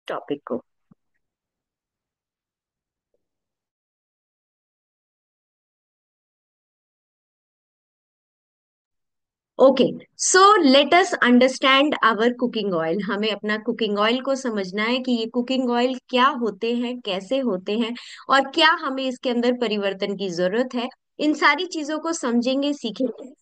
Topic को। Okay, so let us understand our cooking oil. हमें अपना कुकिंग ऑयल को समझना है कि ये कुकिंग ऑयल क्या होते हैं, कैसे होते हैं, और क्या हमें इसके अंदर परिवर्तन की जरूरत है। इन सारी चीजों को समझेंगे, सीखेंगे।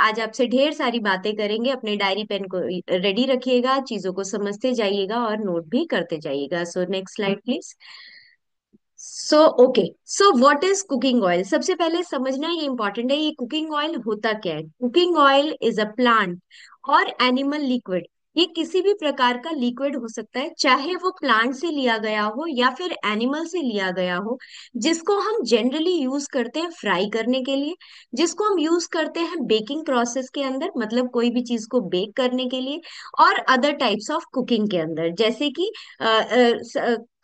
आज आपसे ढेर सारी बातें करेंगे। अपने डायरी पेन को रेडी रखिएगा, चीजों को समझते जाइएगा और नोट भी करते जाइएगा। So next slide please. So okay, so what is cooking oil? सबसे पहले समझना ये इंपॉर्टेंट है, ये कुकिंग ऑयल होता क्या है। Cooking oil is a plant और एनिमल लिक्विड। ये किसी भी प्रकार का लिक्विड हो सकता है, चाहे वो प्लांट से लिया गया हो या फिर एनिमल से लिया गया हो, जिसको हम जनरली यूज करते हैं फ्राई करने के लिए, जिसको हम यूज करते हैं बेकिंग प्रोसेस के अंदर, मतलब कोई भी चीज को बेक करने के लिए, और अदर टाइप्स ऑफ कुकिंग के अंदर, जैसे कि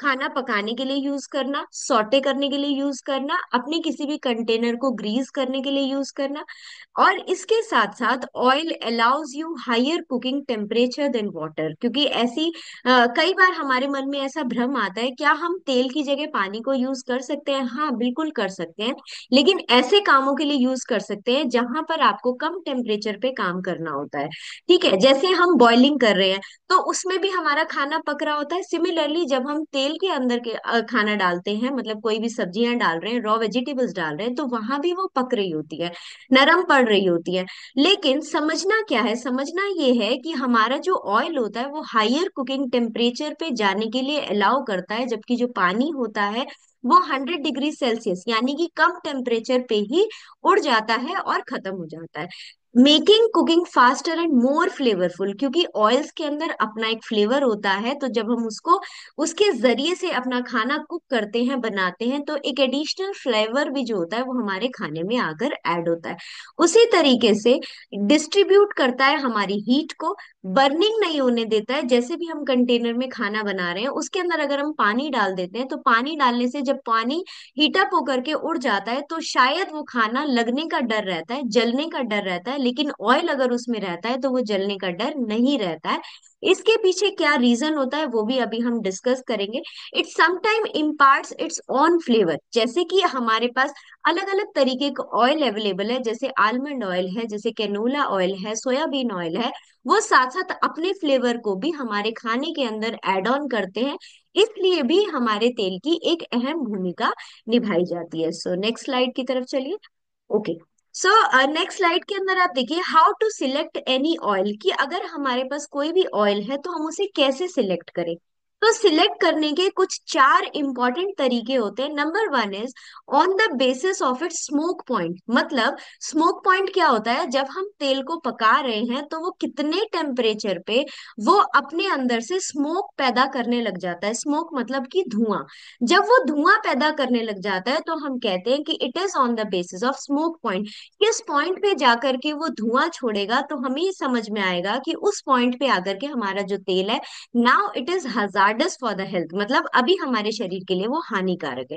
खाना पकाने के लिए यूज करना, सॉटे करने के लिए यूज करना, अपने किसी भी कंटेनर को ग्रीस करने के लिए यूज करना। और इसके साथ साथ oil allows you higher cooking temperature than water, क्योंकि ऐसी कई बार हमारे मन में ऐसा भ्रम आता है, क्या हम तेल की जगह पानी को यूज कर सकते हैं? हाँ, बिल्कुल कर सकते हैं, लेकिन ऐसे कामों के लिए यूज कर सकते हैं जहां पर आपको कम टेम्परेचर पे काम करना होता है। ठीक है, जैसे हम बॉइलिंग कर रहे हैं तो उसमें भी हमारा खाना पक रहा होता है। सिमिलरली जब हम तेल के अंदर के खाना डालते हैं, मतलब कोई भी सब्जियां डाल रहे हैं, रॉ वेजिटेबल्स डाल रहे हैं, तो वहां भी वो पक रही होती है, नरम पड़ रही होती है। लेकिन समझना क्या है, समझना ये है कि हमारा जो ऑयल होता है वो हायर कुकिंग टेम्परेचर पे जाने के लिए अलाउ करता है, जबकि जो पानी होता है वो 100 डिग्री सेल्सियस यानी कि कम टेम्परेचर पे ही उड़ जाता है और खत्म हो जाता है, making cooking faster and more flavourful. क्योंकि ऑयल्स के अंदर अपना एक फ्लेवर होता है, तो जब हम उसको उसके जरिए से अपना खाना कुक करते हैं, बनाते हैं, तो एक एडिशनल फ्लेवर भी जो होता है वो हमारे खाने में आकर ऐड होता है। उसी तरीके से डिस्ट्रीब्यूट करता है हमारी हीट को, बर्निंग नहीं होने देता है। जैसे भी हम कंटेनर में खाना बना रहे हैं, उसके अंदर अगर हम पानी डाल देते हैं, तो पानी डालने से जब पानी हीटअप होकर के उड़ जाता है, तो शायद वो खाना लगने का डर रहता है, जलने का डर रहता है, लेकिन ऑयल अगर उसमें रहता है तो वो जलने का डर नहीं रहता है। इसके पीछे क्या रीजन होता है वो भी अभी हम डिस्कस करेंगे। It sometime imparts it's on flavour. जैसे कि हमारे पास अलग अलग तरीके का ऑयल अवेलेबल है, जैसे आलमंड ऑयल है, जैसे कैनोला ऑयल है, सोयाबीन ऑयल है, वो साथ साथ अपने फ्लेवर को भी हमारे खाने के अंदर एड ऑन करते हैं। इसलिए भी हमारे तेल की एक अहम भूमिका निभाई जाती है। सो नेक्स्ट स्लाइड की तरफ चलिए। ओके, सो नेक्स्ट स्लाइड के अंदर आप देखिए how to select any oil, कि अगर हमारे पास कोई भी ऑयल है तो हम उसे कैसे सिलेक्ट करें। तो सिलेक्ट करने के कुछ चार इंपॉर्टेंट तरीके होते हैं। Number one is on the basis of its smoke point. मतलब स्मोक पॉइंट क्या होता है, जब हम तेल को पका रहे हैं तो वो कितने टेम्परेचर पे वो अपने अंदर से स्मोक पैदा करने लग जाता है। स्मोक मतलब कि धुआं। जब वो धुआं पैदा करने लग जाता है तो हम कहते हैं कि it is on the basis of smoke point. किस पॉइंट पे जाकर के वो धुआं छोड़ेगा तो हमें ये समझ में आएगा कि उस पॉइंट पे आकर के हमारा जो तेल है, now it is hazardous for the health, मतलब अभी हमारे शरीर के लिए वो हानिकारक है।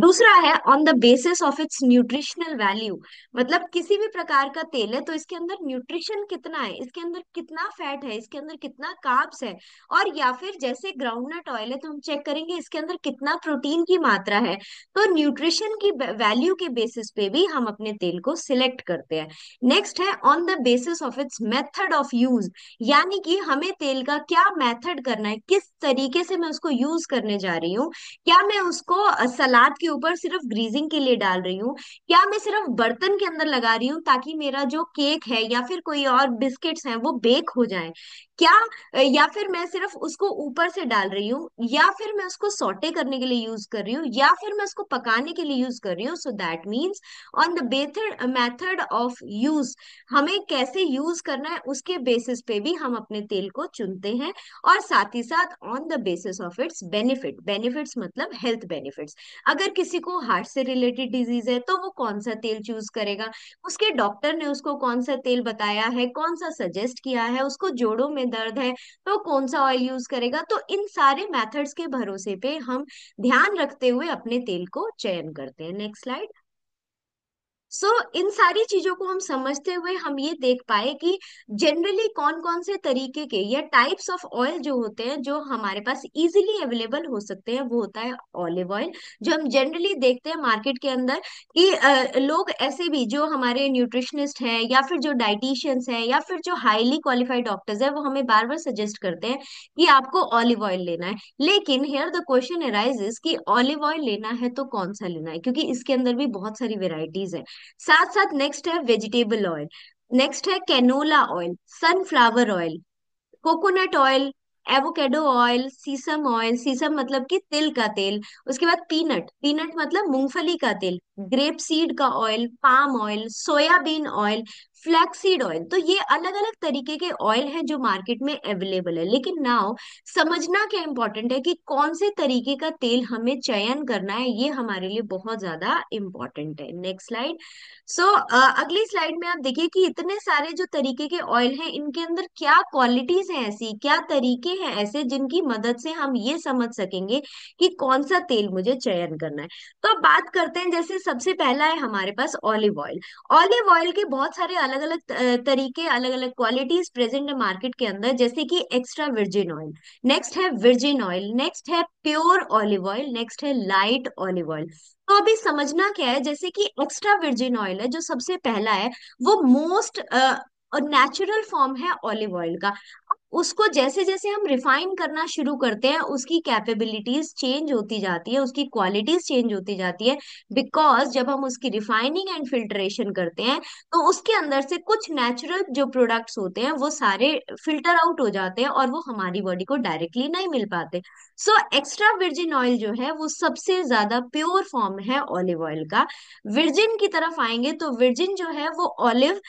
दूसरा है on the basis of its nutritional value. मतलब किसी भी प्रकार का तेल है तो इसके अंदर न्यूट्रिशन कितना है, इसके अंदर कितना फैट है, इसके अंदर कितना कार्ब्स है। और या फिर जैसे ग्राउंडनट ऑयल है तो हम चेक करेंगे इसके अंदर कितना प्रोटीन की मात्रा है। तो न्यूट्रिशन की वैल्यू के बेसिस पे भी हम अपने तेल को सिलेक्ट करते हैं। नेक्स्ट है on the basis of its method of use. यानी कि हमें तेल का क्या मेथड करना है, किस तरीके से मैं उसको यूज करने जा रही हूँ। क्या मैं उसको सलाद के ऊपर सिर्फ ग्रीजिंग के लिए डाल रही हूँ, क्या मैं सिर्फ बर्तन के अंदर लगा रही हूँ ताकि मेरा जो केक है या फिर कोई और बिस्किट्स हैं वो बेक हो जाए, क्या या फिर मैं सिर्फ उसको ऊपर से डाल रही हूँ, या फिर मैं उसको सॉटे करने के लिए यूज कर रही हूँ, या फिर मैं उसको पकाने के लिए यूज कर रही हूँ। So that means on the method method of use, हमें कैसे यूज करना है उसके बेसिस पे भी हम अपने तेल को चुनते हैं। और साथ ही साथ on the basis of its benefit. Benefits मतलब हेल्थ बेनिफिट्स। अगर किसी को हार्ट से रिलेटेड डिजीज है तो वो कौन सा तेल चूज करेगा, उसके डॉक्टर ने उसको कौन सा तेल बताया है, कौन सा सजेस्ट किया है, उसको जोड़ों में दर्द है तो कौन सा ऑयल यूज करेगा। तो इन सारे मेथड्स के भरोसे पे हम ध्यान रखते हुए अपने तेल को चयन करते हैं। Next slide. सो इन सारी चीजों को हम समझते हुए हम ये देख पाए कि जनरली कौन कौन से तरीके के या टाइप्स ऑफ ऑयल जो होते हैं जो हमारे पास इजीली अवेलेबल हो सकते हैं, वो होता है ऑलिव ऑयल। जो हम जनरली देखते हैं मार्केट के अंदर कि लोग ऐसे भी जो हमारे न्यूट्रिशनिस्ट हैं या फिर जो डाइटिशियंस हैं या फिर जो हाईली क्वालिफाइड डॉक्टर्स हैं, वो हमें बार बार सजेस्ट करते हैं कि आपको ऑलिव ऑयल लेना है। लेकिन हेयर द क्वेश्चन अराइजेस कि ऑलिव ऑयल लेना है तो कौन सा लेना है, क्योंकि इसके अंदर भी बहुत सारी वेराइटीज है। साथ साथ नेक्स्ट है वेजिटेबल ऑयल, नेक्स्ट है canola oil, sunflower oil, coconut oil, avocado oil, sesame oil, sesame मतलब कि तिल का तेल, उसके बाद पीनट, पीनट मतलब मूंगफली का तेल, ग्रेप सीड का oil, palm oil, soybean oil, flaxseed oil. तो ये अलग अलग तरीके के ऑयल हैं जो मार्केट में अवेलेबल है। लेकिन नाउ समझना क्या इंपॉर्टेंट है कि कौन से तरीके का तेल हमें चयन करना है, ये हमारे लिए बहुत ज्यादा इंपॉर्टेंट है। Next slide. सो अगली स्लाइड में आप देखिए कि इतने सारे जो तरीके के ऑयल हैं, इनके अंदर क्या क्वालिटीज हैं, ऐसी क्या तरीके हैं ऐसे जिनकी मदद से हम ये समझ सकेंगे कि कौन सा तेल मुझे चयन करना है। तो अब बात करते हैं, जैसे सबसे पहला है हमारे पास ऑलिव ऑयल। ऑलिव ऑयल के बहुत सारे अलग अलग तरीके, अलग अलग क्वालिटीज प्रेजेंट है मार्केट के अंदर, जैसे कि एक्स्ट्रा वर्जिन ऑयल, नेक्स्ट है वर्जिन ऑयल, नेक्स्ट है प्योर ऑलिव ऑयल, नेक्स्ट है लाइट ऑलिव ऑयल। तो अभी समझना क्या है, जैसे कि एक्स्ट्रा वर्जिन ऑयल है जो सबसे पहला है, वो मोस्ट नेचुरल फॉर्म है ऑलिव ऑयल का। उसको जैसे जैसे हम रिफाइन करना शुरू करते हैं, उसकी कैपेबिलिटीज चेंज होती जाती है, उसकी क्वालिटीज चेंज होती जाती है। बिकॉज जब हम उसकी रिफाइनिंग एंड फिल्ट्रेशन करते हैं, तो उसके अंदर से कुछ नेचुरल जो प्रोडक्ट्स होते हैं वो सारे फिल्टर आउट हो जाते हैं और वो हमारी बॉडी को डायरेक्टली नहीं मिल पाते। सो एक्स्ट्रा वर्जिन ऑयल जो है वो सबसे ज्यादा प्योर फॉर्म है ऑलिव ऑयल का। वर्जिन की तरफ आएंगे तो वर्जिन जो है वो ऑलिव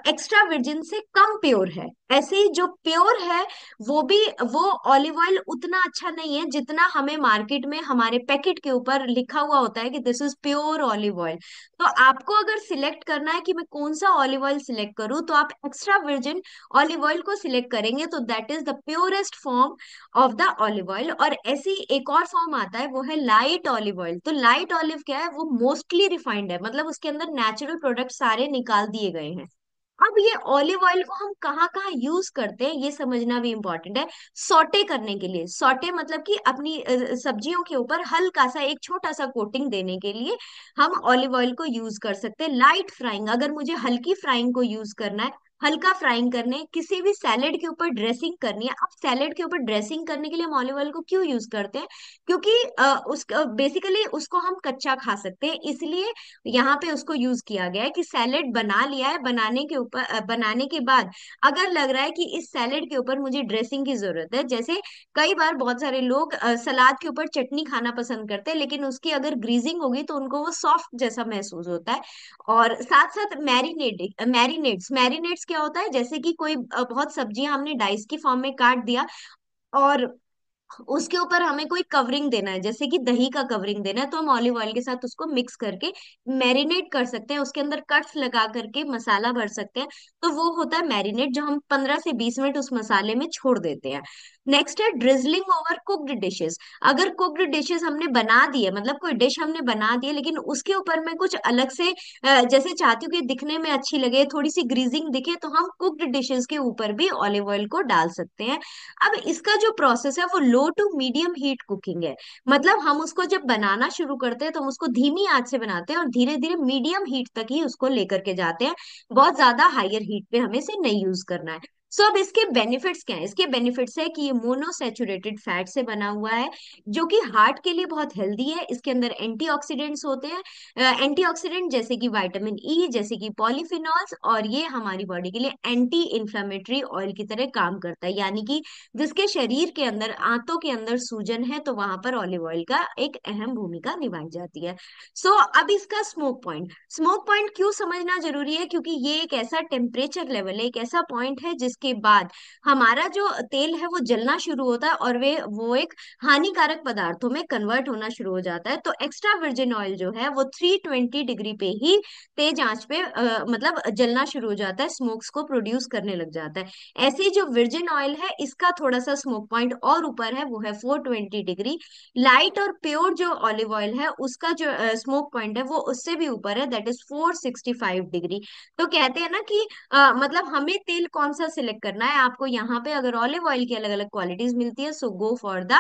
एक्स्ट्रा वर्जिन से कम प्योर है। ऐसे ही जो प्योर है वो भी, वो ऑलिव ऑयल उतना अच्छा नहीं है जितना हमें मार्केट में हमारे पैकेट के ऊपर लिखा हुआ होता है कि this is pure olive oil. तो आपको अगर सिलेक्ट करना है कि मैं कौन सा ऑलिव ऑयल सिलेक्ट करूं, तो आप एक्स्ट्रा वर्जिन ऑलिव ऑयल को सिलेक्ट करेंगे, तो that is the purest form of the olive oil. और ऐसी एक और फॉर्म आता है, वो है लाइट ऑलिव ऑयल। तो लाइट ऑलिव क्या है, वो मोस्टली रिफाइंड है, मतलब उसके अंदर नेचुरल प्रोडक्ट सारे निकाल दिए गए हैं। अब ये ऑलिव ऑयल को हम कहाँ कहाँ यूज करते हैं ये समझना भी इंपॉर्टेंट है। सॉटे करने के लिए, सॉटे मतलब कि अपनी सब्जियों के ऊपर हल्का सा एक छोटा सा कोटिंग देने के लिए हम ऑलिव ऑयल को यूज कर सकते हैं। लाइट फ्राइंग, अगर मुझे हल्की फ्राइंग को यूज करना है, हल्का फ्राइंग करने, किसी भी सैलेड के ऊपर ड्रेसिंग करनी है। अब सैलेड के ऊपर ड्रेसिंग करने के लिए हम ऑलिव ऑयल को क्यों यूज करते हैं, क्योंकि उस बेसिकली उसको हम कच्चा खा सकते हैं, इसलिए यहाँ पे उसको यूज किया गया है कि सैलेड बना लिया है, बनाने के ऊपर बनाने के बाद अगर लग रहा है कि इस सैलेड के ऊपर मुझे ड्रेसिंग की जरूरत है, जैसे कई बार बहुत सारे लोग सलाद के ऊपर चटनी खाना पसंद करते हैं, लेकिन उसकी अगर ग्रीजिंग होगी तो उनको वो सॉफ्ट जैसा महसूस होता है। और साथ साथ मैरिनेट्स, मैरिनेट्स क्या होता है, जैसे कि कोई बहुत सब्जियां हमने डाइस की फॉर्म में काट दिया और उसके ऊपर हमें कोई कवरिंग देना है, जैसे कि दही का कवरिंग देना है, तो हम ऑलिव ऑयल के साथ उसको मिक्स करके मैरिनेट कर सकते हैं, उसके अंदर कट्स लगा करके मसाला भर सकते हैं। तो वो होता है मैरिनेट, जो हम 15 से 20 मिनट उस मसाले में छोड़ देते हैं। नेक्स्ट है ड्रिजलिंग ओवर कुक्ड डिशेस। अगर कुक्ड डिशेस हमने बना दी है, मतलब कोई डिश हमने बना दी है, लेकिन उसके ऊपर मैं कुछ अलग से जैसे चाहती हूँ कि दिखने में अच्छी लगे, थोड़ी सी ग्रीजिंग दिखे, तो हम कुक्ड डिशेस के ऊपर भी ऑलिव ऑयल को डाल सकते हैं। अब इसका जो प्रोसेस है वो लो टू मीडियम हीट कुकिंग है। मतलब हम उसको जब बनाना शुरू करते हैं तो हम उसको धीमी आंच से बनाते हैं और धीरे धीरे मीडियम हीट तक ही उसको लेकर के जाते हैं। बहुत ज्यादा हायर हीट पे हमें इसे नहीं यूज करना है। सो अब इसके बेनिफिट्स क्या है, इसके बेनिफिट्स है कि ये मोनोसैचुरेटेड फैट से बना हुआ है, जो कि हार्ट के लिए बहुत हेल्दी है। इसके अंदर एंटीऑक्सीडेंट्स होते हैं, एंटीऑक्सीडेंट जैसे कि विटामिन ई, जैसे कि पॉलीफिनॉल्स, और ये हमारी बॉडी के लिए एंटी इंफ्लेमेटरी ऑयल की तरह काम करता है। यानी कि जिसके शरीर के अंदर, आंतों के अंदर सूजन है, तो वहां पर ऑलिव ऑयल का एक अहम भूमिका निभाई जाती है। सो अब इसका स्मोक पॉइंट, स्मोक पॉइंट क्यों समझना जरूरी है, क्योंकि ये एक ऐसा टेम्परेचर लेवल है, एक ऐसा पॉइंट है उसके बाद हमारा जो तेल है वो जलना शुरू होता है और वे वो एक हानिकारक पदार्थों में कन्वर्ट होना शुरू हो जाता है। तो एक्स्ट्रा वर्जिन ऑयल जो है वो 320 डिग्री पे ही तेज आंच पे मतलब जलना शुरू हो जाता है, स्मोक्स को प्रोड्यूस करने लग जाता है। ऐसे ही जो वर्जिन ऑयल है इसका थोड़ा सा स्मोक पॉइंट और ऊपर है, वो है 420 डिग्री। लाइट और प्योर जो ऑलिव ऑयल है उसका जो स्मोक पॉइंट है वो उससे भी ऊपर है, दैट इज 465 डिग्री। तो कहते हैं ना कि मतलब हमें तेल कौन सा सिलेक्ट करना है। आपको यहाँ पे अगर ऑलिव ऑयल की अलग अलग क्वालिटीज मिलती है, so go for the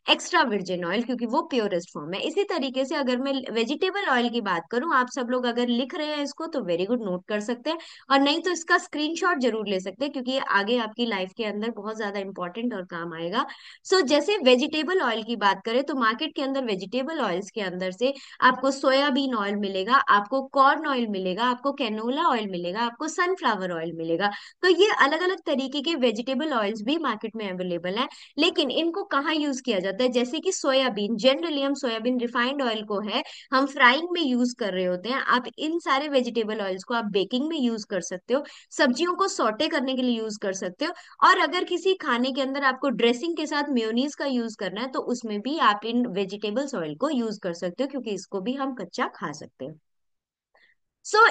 extra virgin oil, क्योंकि वो प्योरेस्ट फॉर्म है। इसी तरीके से अगर मैं वेजिटेबल ऑयल की बात करूं, आप सब लोग अगर लिख रहे हैं इसको तो वेरी गुड, नोट कर सकते हैं, और नहीं तो इसका स्क्रीनशॉट जरूर ले सकते हैं, क्योंकि ये आगे आपकी लाइफ के अंदर बहुत ज्यादा इंपॉर्टेंट और काम आएगा। सो जैसे वेजिटेबल ऑयल की बात करें तो मार्केट के अंदर वेजिटेबल ऑयल्स के अंदर से आपको सोयाबीन ऑयल मिलेगा, आपको कॉर्न ऑयल मिलेगा, आपको कैनोला ऑयल मिलेगा, आपको सनफ्लावर ऑयल मिलेगा। तो ये अलग अलग तरीके के वेजिटेबल ऑयल्स भी मार्केट में अवेलेबल है। लेकिन इनको कहाँ यूज किया जाता है, जैसे कि सोयाबीन, जनरली हम सोयाबीन रिफाइंड ऑयल को है हम फ्राइंग में यूज कर रहे होते हैं। आप इन सारे वेजिटेबल ऑयल्स को आप बेकिंग में यूज कर सकते हो, सब्जियों को सौटे करने के लिए यूज कर सकते हो, और अगर किसी खाने के अंदर आपको ड्रेसिंग के साथ मेयोनीज का यूज करना है तो उसमें भी आप इन वेजिटेबल्स ऑयल को यूज कर सकते हो, क्योंकि इसको भी हम कच्चा खा सकते हैं।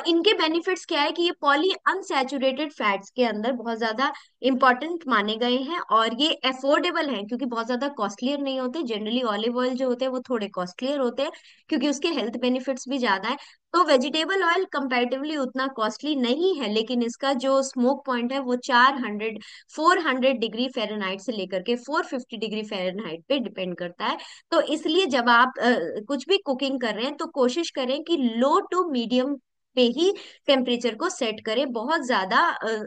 इनके बेनिफिट्स क्या है कि ये पॉली अनसैचुरेटेड फैट्स के अंदर बहुत ज्यादा इंपॉर्टेंट माने गए हैं, और ये अफोर्डेबल हैं क्योंकि बहुत ज्यादा कॉस्टलियर नहीं होते। जनरली ऑलिव ऑयल जो होते हैं वो थोड़े कॉस्टलियर होते हैं क्योंकि उसके हेल्थ बेनिफिट्स भी ज्यादा है। तो वेजिटेबल ऑयल कंपैरेटिवली उतना कॉस्टली नहीं है, लेकिन इसका जो स्मोक पॉइंट है वो 400 400 डिग्री फ़ारेनहाइट से लेकर के 450 डिग्री फ़ारेनहाइट पे डिपेंड करता है। तो इसलिए जब आप कुछ भी कुकिंग कर रहे हैं तो कोशिश करें कि लो टू मीडियम पे ही टेम्परेचर को सेट करें, बहुत ज्यादा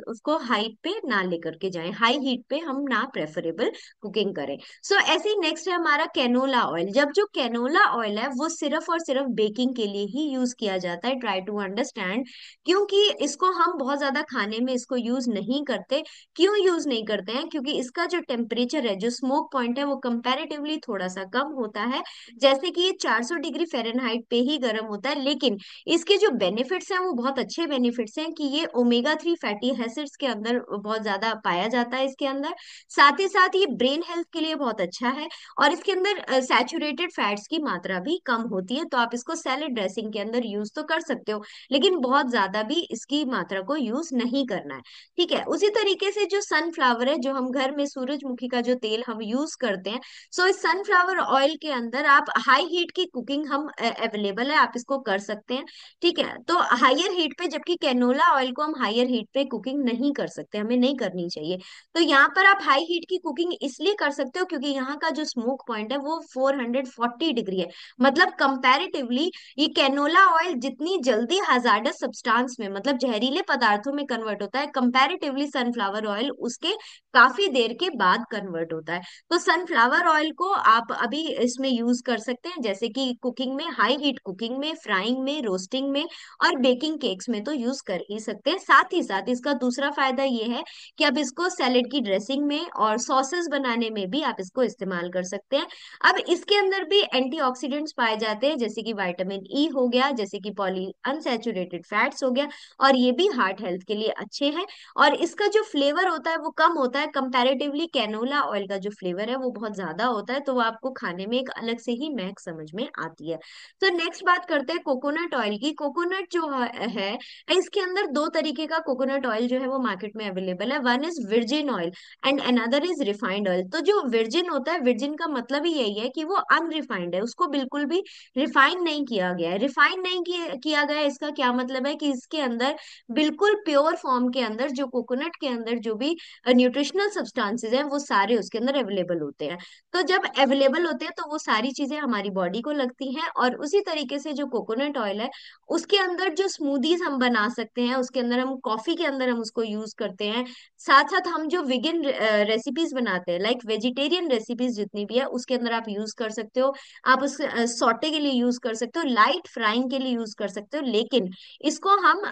उसको हाई पे ना लेकर के जाएं, हाई हीट पे हम ना प्रेफरेबल कुकिंग करें। ऐसे ही नेक्स्ट है हमारा कैनोला ऑयल। जब जो कैनोला ऑयल है वो सिर्फ और सिर्फ बेकिंग के लिए ही यूज किया जाता है, ट्राई टू अंडरस्टैंड, क्योंकि इसको हम बहुत ज्यादा खाने में इसको यूज नहीं करते। क्यों यूज नहीं करते हैं, क्योंकि इसका जो टेम्परेचर है, जो स्मोक पॉइंट है, वो कंपैरेटिवली थोड़ा सा कम होता है। जैसे कि ये 400 डिग्री फ़ारेनहाइट पे ही गर्म होता है, लेकिन इसके जो बेनिफिट्स हैं वो बहुत अच्छे बेनिफिट्स हैं कि ये ओमेगा 3 फैटी एसिड्स के अंदर बहुत ज्यादा पाया जाता है इसके अंदर। साथ ही साथ ये ब्रेन हेल्थ के लिए बहुत अच्छा है, और इसके अंदर सैचुरेटेड फैट्स की मात्रा भी कम होती है। तो आप इसको सैलेड ड्रेसिंग के अंदर यूज तो कर सकते हो, लेकिन बहुत ज्यादा भी इसकी मात्रा को यूज नहीं करना है। ठीक है, उसी तरीके से जो सनफ्लावर है, जो हम घर में सूरजमुखी का जो तेल हम यूज करते हैं, इस सनफ्लावर ऑयल के अंदर आप हाई हीट की कुकिंग हम अवेलेबल है, आप इसको कर सकते हैं। ठीक है, तो हायर हीट पे, जबकि कैनोला ऑयल को हम हायर हीट पे कुकिंग नहीं कर सकते, हमें नहीं करनी चाहिए। तो यहाँ पर आप हाई हीट की कुकिंग इसलिए कर सकते हो क्योंकि यहाँ का जो स्मोक पॉइंट है वो 440 डिग्री है। मतलब कंपैरेटिवली ये कैनोला ऑयल जितनी जल्दी हजार्डस सब्सटेंस में, मतलब जहरीले पदार्थों में कन्वर्ट होता है, कंपैरेटिवली सनफ्लावर ऑयल उसके काफी देर के बाद कन्वर्ट होता है। तो सनफ्लावर ऑयल को आप अभी इसमें यूज कर सकते हैं, जैसे कि कुकिंग में, हाई हीट कुकिंग में, फ्राइंग में, रोस्टिंग में, और बेकिंग केक्स में तो यूज कर ही सकते हैं। साथ ही साथ इसका दूसरा फायदा ये है कि आप इसको सैलेड की ड्रेसिंग में और सॉसेस बनाने में भी आप इसको इस्तेमाल कर सकते हैं। अब इसके अंदर भी एंटीऑक्सीडेंट्स पाए जाते हैं, जैसे कि विटामिन ई हो गया, जैसे कि पॉली अनसैचुरेटेड फैट्स हो गया, और ये भी हार्ट हेल्थ के लिए अच्छे हैं। और इसका जो फ्लेवर होता है वो कम होता है कंपैरेटिवली, कैनोला ऑयल का जो फ्लेवर है वो बहुत ज्यादा होता है, तो वो आपको खाने में एक अलग से ही महक समझ में आती है। तो नेक्स्ट बात करते हैं कोकोनट ऑयल की। कोकोनट जो है इसके अंदर दो तरीके का कोकोनट ऑयल जो है वो मार्केट में अवेलेबल है, one is virgin oil and another is refined oil. तो जो विर्जिन होता है, विर्जिन का मतलब ही यही है कि वो अनरिफाइंड है, उसको बिल्कुल भी रिफाइन नहीं किया गया है। रिफाइन नहीं किया गया है, इसका क्या मतलब है कि इसके अंदर बिल्कुल प्योर फॉर्म के अंदर जो कोकोनट के अंदर जो भी न्यूट्रिशनल सब्सटेंसेस हैं वो सारे उसके अंदर अवेलेबल होते हैं। तो जब अवेलेबल होते हैं तो वो सारी चीजें हमारी बॉडी को लगती हैं, और उसी तरीके से जो कोकोनट ऑयल है उसके अंदर जो स्मूदीज हम बना सकते हैं, उसके अंदर हम कॉफी के अंदर हम उसको यूज करते हैं। साथ साथ हम जो वेगन रेसिपीज बनाते हैं, लाइक वेजिटेरियन रेसिपीज जितनी भी है उसके अंदर आप यूज कर सकते हो। आप उस सॉटे के लिए यूज कर सकते हो, लाइट फ्राइंग के लिए यूज कर सकते हो, लेकिन इसको हम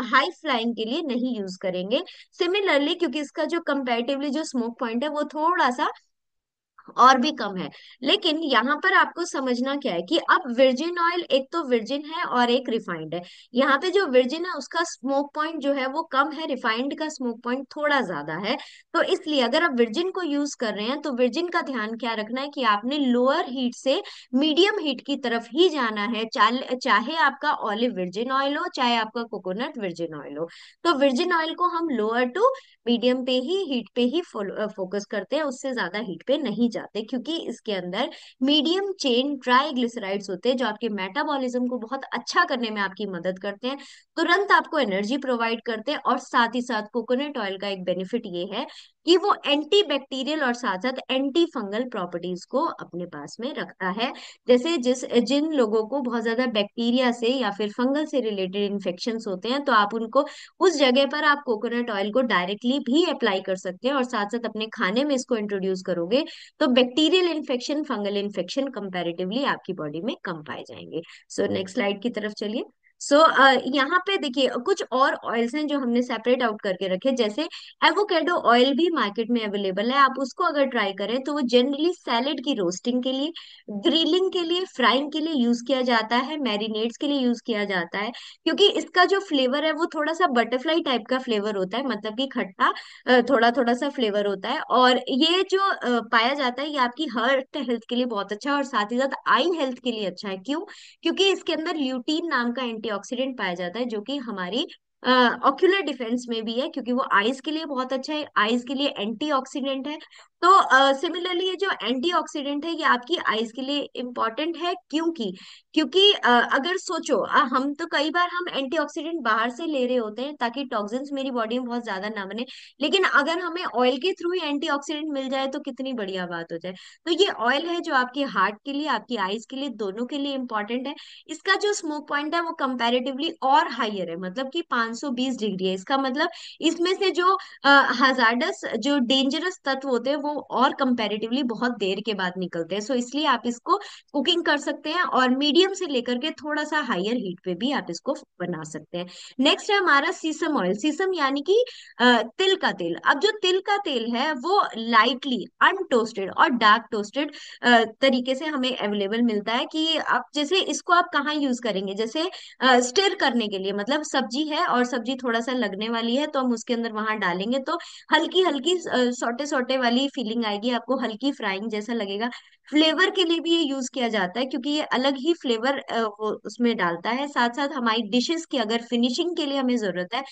हाई फ्लाइंग के लिए नहीं यूज करेंगे। सिमिलरली, क्योंकि इसका जो कंपैरेटिवली जो स्मोक पॉइंट है वो थोड़ा सा और भी कम है। लेकिन यहाँ पर आपको समझना क्या है कि अब विर्जिन ऑयल एक तो विर्जिन है और एक रिफाइंड है। यहाँ पे जो विर्जिन है उसका स्मोक पॉइंट जो है वो कम है, रिफाइंड का स्मोक पॉइंट थोड़ा ज्यादा है। तो इसलिए अगर आप विर्जिन को यूज कर रहे हैं तो विर्जिन का ध्यान क्या रखना है कि आपने लोअर हीट से मीडियम हीट की तरफ ही जाना है, चाहे आपका ऑलिव विर्जिन ऑयल हो, चाहे आपका कोकोनट विर्जिन ऑयल हो। तो विर्जिन ऑयल को हम लोअर टू मीडियम पे ही, हीट पे ही फोकस करते हैं, उससे ज्यादा हीट पे नहीं जाते, क्योंकि इसके अंदर मीडियम चेन ट्राइग्लिसराइड्स होते हैं जो आपके मेटाबॉलिज्म को बहुत अच्छा करने में आपकी मदद करते हैं, तुरंत आपको एनर्जी प्रोवाइड करते हैं। और साथ ही साथ कोकोनट ऑयल का एक बेनिफिट ये है कि वो एंटी बैक्टीरियल और साथ साथ एंटी फंगल प्रॉपर्टीज को अपने पास में रखता है। जैसे जिन लोगों को बहुत ज्यादा बैक्टीरिया से या फिर फंगल से रिलेटेड इन्फेक्शंस होते हैं, तो आप उनको उस जगह पर आप कोकोनट ऑयल को डायरेक्टली भी अप्लाई कर सकते हैं और साथ साथ अपने खाने में इसको इंट्रोड्यूस करोगे तो bacterial infection, fungal infection comparatively आपकी बॉडी में कम पाए जाएंगे। सो नेक्स्ट स्लाइड की तरफ चलिए। सो यहाँ पे देखिए कुछ और ऑयल्स हैं जो हमने सेपरेट आउट करके रखे, जैसे एवोकेडो ऑयल भी मार्केट में अवेलेबल है। आप उसको अगर ट्राई करें तो वो जनरली सैलेड की रोस्टिंग के लिए, ग्रिलिंग के लिए, फ्राइंग के लिए यूज किया जाता है, मैरिनेट्स के लिए यूज किया जाता है, क्योंकि इसका जो फ्लेवर है वो थोड़ा सा बटरफ्लाई टाइप का फ्लेवर होता है, मतलब कि खट्टा थोड़ा थोड़ा सा फ्लेवर होता है। और ये जो पाया जाता है ये आपकी हार्ट हेल्थ के लिए बहुत अच्छा है और साथ ही साथ आई हेल्थ के लिए अच्छा है। क्यों? क्योंकि इसके अंदर ल्यूटीन नाम का एंटीऑक्सीडेंट पाया जाता है जो कि हमारी ऑक्यूलर डिफेंस में भी है, क्योंकि वो आईज के लिए बहुत अच्छा है, आईज के लिए एंटीऑक्सीडेंट है। तो सिमिलरली ये जो एंटीऑक्सीडेंट है ये आपकी आईज के लिए इम्पोर्टेंट है, क्योंकि अगर सोचो, हम तो कई बार हम एंटीऑक्सीडेंट बाहर से ले रहे होते हैं ताकि टॉक्सिन्स मेरी बॉडी में बहुत ज्यादा ना बने, लेकिन अगर हमें ऑयल के थ्रू ही एंटीऑक्सीडेंट मिल जाए तो कितनी बढ़िया बात हो जाए। तो ये ऑयल है जो आपकी हार्ट के लिए, आपकी आईज के लिए, दोनों के लिए इंपॉर्टेंट है। इसका जो स्मोक पॉइंट है वो कंपैरेटिवली और हाइयर है, मतलब कि 520 डिग्री है। इसका मतलब इसमें से जो हजार्डस, जो डेंजरस तत्व होते हैं वो और कंपैरेटिवली बहुत देर के बाद निकलते हैं। सो इसलिए आप इसको कुकिंग कर सकते हैं और मीडियम से लेकर के थोड़ा सा हाइयर हीट पे भी आप इसको बना सकते हैं। नेक्स्ट है हमारा सीसम ऑयल। सीसम यानी कि तिल का तेल। अब जो तिल का तेल है वो लाइटली अनटोस्टेड और डार्क टोस्टेड तरीके से हमें अवेलेबल मिलता है। कि आप जैसे इसको आप कहाँ यूज करेंगे, जैसे स्टिर करने के लिए, मतलब सब्जी है और सब्जी थोड़ा सा लगने वाली है तो हम उसके अंदर वहां डालेंगे तो हल्की हल्की सोटे सोटे वाली फीलिंग आएगी, आपको हल्की फ्राइंग जैसा लगेगा। फ्लेवर के लिए भी ये यूज किया जाता है क्योंकि ये अलग ही फ्लेवर वो उसमें डालता है। साथ साथ हमारी डिशेस की अगर फिनिशिंग के लिए हमें जरूरत है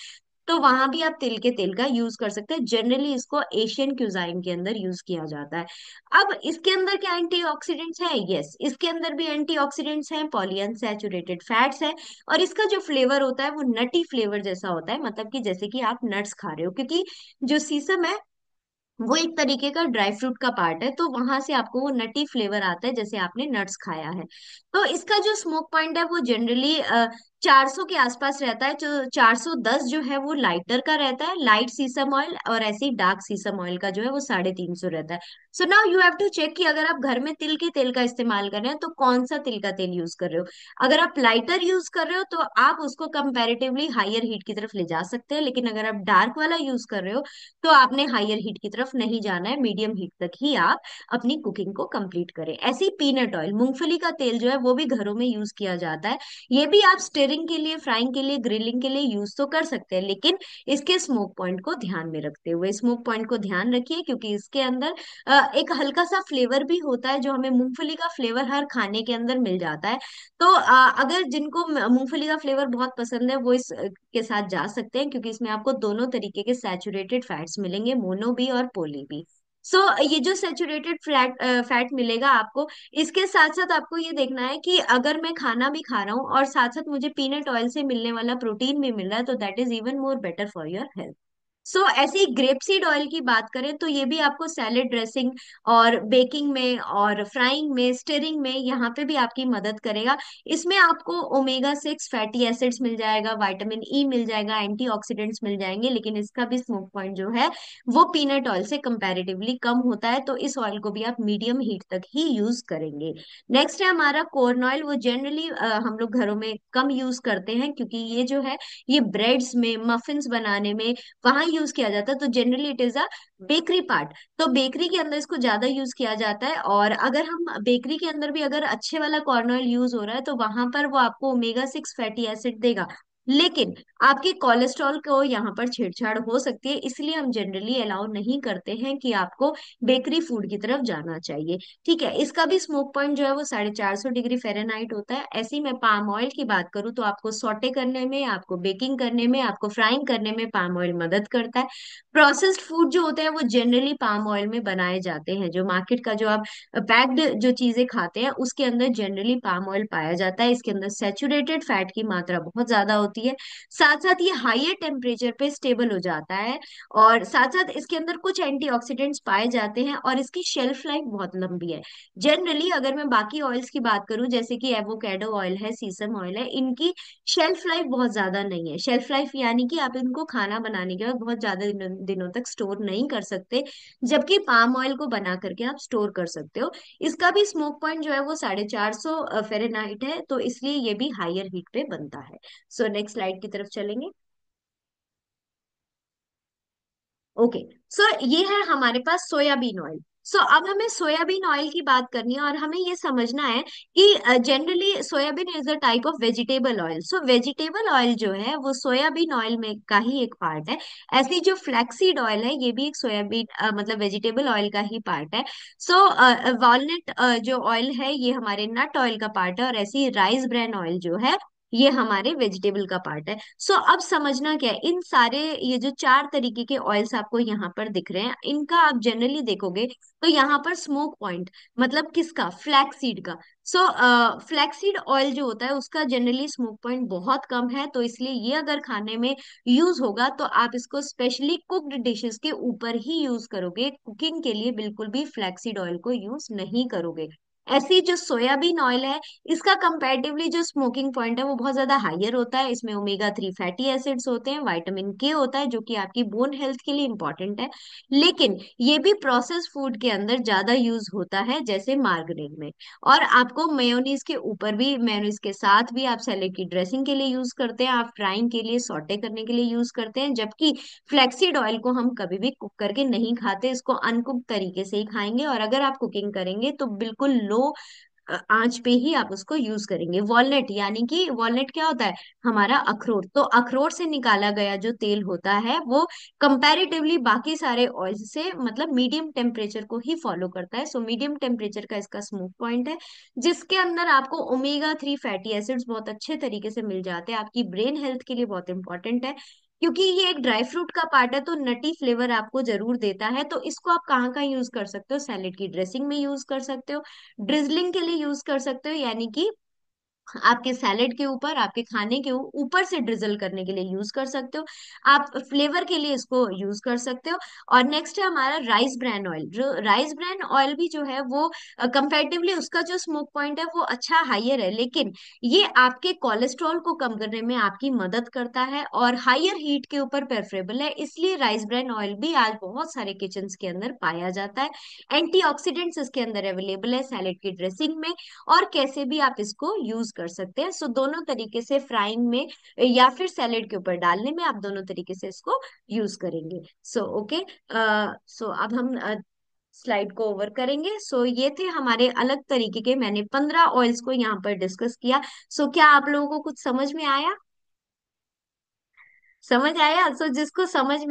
तो वहां भी आप तिल के तेल का यूज कर सकते हैं। जनरली इसको एशियन क्यूजाइन के अंदर यूज किया जाता है। अब इसके अंदर क्या एंटीऑक्सीडेंट्स है? यस, इसके अंदर भी एंटीऑक्सीडेंट्स हैं, पॉलीअनसैचुरेटेड फैट्स है। और इसका जो फ्लेवर होता है वो नटी फ्लेवर जैसा होता है, मतलब कि जैसे कि आप नट्स खा रहे हो, क्योंकि जो सीसम है वो एक तरीके का ड्राई फ्रूट का पार्ट है, तो वहां से आपको वो नटी फ्लेवर आता है जैसे आपने नट्स खाया है। तो इसका जो स्मोक पॉइंट है वो जनरली 400 के आसपास रहता है। जो 410 जो है वो लाइटर का रहता है, लाइट सीसम ऑयल, और ऐसे ही डार्क सीसम ऑयल का जो है वो 350 रहता है। So now you have to check कि अगर आप घर में तिल के तेल का इस्तेमाल कर रहे हैं तो कौन सा तिल का तेल यूज कर रहे हो। अगर आप लाइटर यूज कर रहे हो तो आप उसको कंपैरेटिवली हायर हीट की तरफ ले जा सकते हैं, लेकिन अगर आप डार्क वाला यूज कर रहे हो तो आपने हायर हीट की तरफ नहीं जाना है, मीडियम हीट तक ही आप अपनी कुकिंग को कंप्लीट करें। ऐसे ही पीनट ऑयल, मूंगफली का तेल जो है वो भी घरों में यूज किया जाता है। ये भी आप स्टीयरिंग के लिए, फ्राइंग के लिए, ग्रिलिंग के लिए यूज तो कर सकते हैं, लेकिन इसके स्मोक पॉइंट को ध्यान में रखते हुए, स्मोक पॉइंट को ध्यान रखिए क्योंकि इसके अंदर एक हल्का सा फ्लेवर भी होता है, जो हमें मूंगफली का फ्लेवर हर खाने के अंदर मिल जाता है। तो अगर जिनको मूंगफली का फ्लेवर बहुत पसंद है वो इस के साथ जा सकते हैं, क्योंकि इसमें आपको दोनों तरीके के सैचुरेटेड फैट्स मिलेंगे, मोनो भी और पोली भी। सो ये जो सैचुरेटेड फैट मिलेगा आपको, इसके साथ साथ आपको ये देखना है कि अगर मैं खाना भी खा रहा हूँ और साथ साथ मुझे पीनट ऑयल से मिलने वाला प्रोटीन भी मिल रहा है तो that is even more better for your health. So ऐसे ही ग्रेप सीड ऑयल की बात करें तो ये भी आपको सैलेड ड्रेसिंग और बेकिंग में और फ्राइंग में, स्टिरिंग में, यहाँ पे भी आपकी मदद करेगा। इसमें आपको ओमेगा 6 फैटी एसिड्स मिल जाएगा, विटामिन ई मिल जाएगा, एंटीऑक्सीडेंट्स मिल जाएंगे, लेकिन इसका भी स्मोक पॉइंट जो है वो पीनट ऑयल से कंपैरेटिवली कम होता है, तो इस ऑयल को भी आप मीडियम हीट तक ही यूज करेंगे। नेक्स्ट है हमारा कॉर्न ऑयल। वो जनरली हम लोग घरों में कम यूज करते हैं क्योंकि ये जो है ये ब्रेड्स में, मफिन्स बनाने में वहां यूज किया जाता है, तो generally it is a bakery part. तो बेकरी के अंदर इसको ज्यादा यूज किया जाता है। और अगर हम बेकरी के अंदर भी अगर अच्छे वाला कॉर्न ऑयल यूज हो रहा है तो वहां पर वो आपको ओमेगा 6 फैटी एसिड देगा। लेकिन आपके कोलेस्ट्रॉल को यहाँ पर छेड़छाड़ हो सकती है, इसलिए हम जनरली अलाउ नहीं करते हैं कि आपको बेकरी फूड की तरफ जाना चाहिए। ठीक है, इसका भी स्मोक पॉइंट जो है वो 450 डिग्री फ़ारेनहाइट होता है। ऐसे ही मैं पाम ऑयल की बात करूँ तो आपको सॉटे करने में, आपको बेकिंग करने में, आपको फ्राइंग करने में पाम ऑयल मदद करता है। प्रोसेस्ड फूड जो होते हैं वो जनरली पाम ऑयल में बनाए जाते हैं। जो मार्केट का जो आप पैक्ड जो चीजें खाते हैं उसके अंदर जनरली पाम ऑयल पाया जाता है। इसके अंदर सेचुरेटेड फैट की मात्रा बहुत ज्यादा होती है। साथ साथ ये हाईर टेम्परेचर पे स्टेबल हो जाता है। और साथ साथ इसके अंदर कुछ एंटीऑक्सीडेंट्स पाए जाते हैं और इसकी शेल्फ लाइफ बहुत लंबी है। जनरली अगर मैं बाकी ऑयल्स की बात करूं जैसे कि एवोकेडो ऑयल है, सीसम ऑयल है, इनकी शेल्फ लाइफ बहुत ज्यादा नहीं है। शेल्फ लाइफ यानी कि आप इनको खाना बनाने के बाद बहुत ज्यादा दिनों तक स्टोर नहीं कर सकते, जबकि पाम ऑयल को बना करके आप स्टोर कर सकते हो। इसका भी स्मोक पॉइंट जो है वो 450 फ़ारेनहाइट है, तो इसलिए ये भी हायर हीट पे बनता है। सो नेक्स्ट स्लाइड की तरफ चलेंगे। ओके, सो ये है हमारे पास सोयाबीन ऑयल। सो अब हमें सोयाबीन ऑयल की बात करनी है और हमें ये समझना है कि generally soybean is a type of vegetable oil. So vegetable oil जो है वो सोयाबीन ऑयल में का ही एक पार्ट है। ऐसी जो फ्लैक्सीड ऑयल है ये भी एक सोयाबीन मतलब वेजिटेबल ऑयल का ही पार्ट है। सो वॉलनट जो ऑयल है ये हमारे नट ऑयल का पार्ट है, और ऐसी राइस ब्रान ऑयल जो है ये हमारे वेजिटेबल का पार्ट है। सो अब समझना क्या है, इन सारे ये जो चार तरीके के ऑयल्स आपको यहाँ पर दिख रहे हैं इनका आप जनरली देखोगे तो यहाँ पर स्मोक पॉइंट मतलब किसका, फ्लैक्सीड का। सो फ्लैक्सीड ऑयल जो होता है उसका जनरली स्मोक पॉइंट बहुत कम है, तो इसलिए ये अगर खाने में यूज होगा तो आप इसको स्पेशली कुक्ड डिशेस के ऊपर ही यूज करोगे, कुकिंग के लिए बिल्कुल भी फ्लैक्सीड ऑयल को यूज नहीं करोगे। ऐसी जो सोयाबीन ऑयल है इसका कंपैरेटिवली जो स्मोकिंग पॉइंट है वो बहुत ज्यादा हायर होता है। इसमें ओमेगा 3 फैटी एसिड्स होते हैं, विटामिन के होता है जो कि आपकी बोन हेल्थ के लिए इंपॉर्टेंट है। लेकिन ये भी प्रोसेस फूड के अंदर ज्यादा यूज होता है जैसे मार्गरीन में। और आपको मेयोनीज के ऊपर भी, मेयोनीज के साथ भी आप सैलेड की ड्रेसिंग के लिए यूज करते हैं, आप फ्राइंग के लिए, सॉटे करने के लिए यूज करते हैं। जबकि फ्लेक्सीड ऑयल को हम कभी भी कुक करके नहीं खाते, इसको अनकुक तरीके से ही खाएंगे। और अगर आप कुकिंग करेंगे तो बिल्कुल लो आंच पे ही आप उसको यूज करेंगे। वॉलनट यानी कि वॉलनट क्या होता है, हमारा अखरोट। तो अखरोट से निकाला गया जो तेल होता है वो कंपैरेटिवली बाकी सारे ऑयल से मतलब मीडियम टेम्परेचर को ही फॉलो करता है। सो मीडियम टेम्परेचर का इसका स्मोक पॉइंट है, जिसके अंदर आपको ओमेगा 3 फैटी एसिड्स बहुत अच्छे तरीके से मिल जाते हैं। आपकी ब्रेन हेल्थ के लिए बहुत इंपॉर्टेंट है, क्योंकि ये एक ड्राई फ्रूट का पार्ट है तो नटी फ्लेवर आपको जरूर देता है। तो इसको आप कहाँ कहाँ यूज कर सकते हो, सैलेड की ड्रेसिंग में यूज कर सकते हो, ड्रिजलिंग के लिए यूज कर सकते हो, यानी कि आपके सैलेड के ऊपर, आपके खाने के ऊपर से ड्रिजल करने के लिए यूज कर सकते हो। आप फ्लेवर के लिए इसको यूज कर सकते हो। और नेक्स्ट है हमारा राइस ब्रान ऑयल। जो राइस ब्रान ऑयल भी जो है वो कंपैरेटिवली उसका जो स्मोक पॉइंट है वो अच्छा हाइयर है, लेकिन ये आपके कोलेस्ट्रॉल को कम करने में आपकी मदद करता है और हाइयर हीट के ऊपर प्रेफरेबल है। इसलिए राइस ब्रान ऑयल भी आज बहुत सारे किचन के अंदर पाया जाता है। एंटीऑक्सीडेंट्स इसके अंदर अवेलेबल है सैलेड की ड्रेसिंग में, और कैसे भी आप इसको यूज कर सकते हैं। सो दोनों तरीके से, फ्राइंग में या फिर सैलेड के ऊपर डालने में, आप दोनों तरीके से इसको यूज करेंगे। सो ओके, सो अब हम स्लाइड को ओवर करेंगे। सो ये थे हमारे अलग तरीके के, मैंने 15 ऑयल्स को यहाँ पर डिस्कस किया। सो क्या आप लोगों को कुछ समझ में आया? समझ आया? सो जिसको समझ में